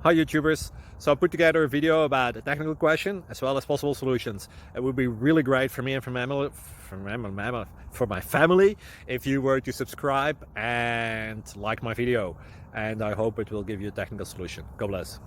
Hi YouTubers! So I put together a video about a technical question as well as possible solutions. It would be really great for me and for my family if you were to subscribe and like my video. And I hope it will give you a technical solution. God bless.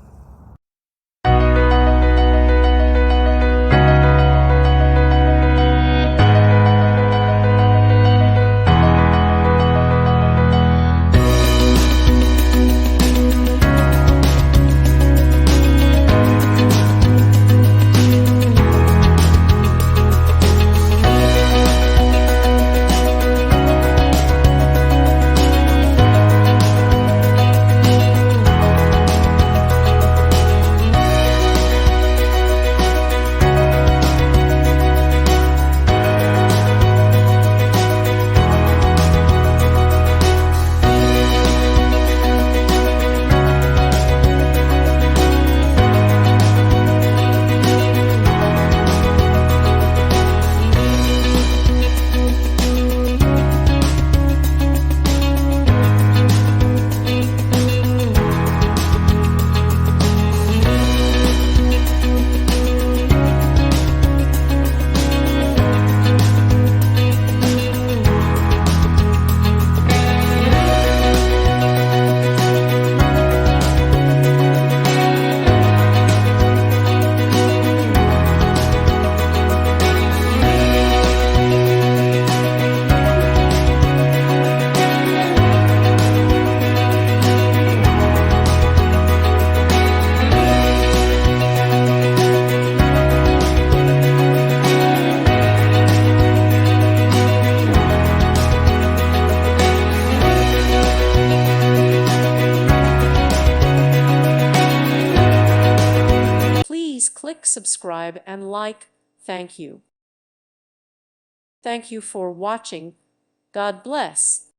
Please click subscribe and like. Thank you. Thank you for watching. God bless.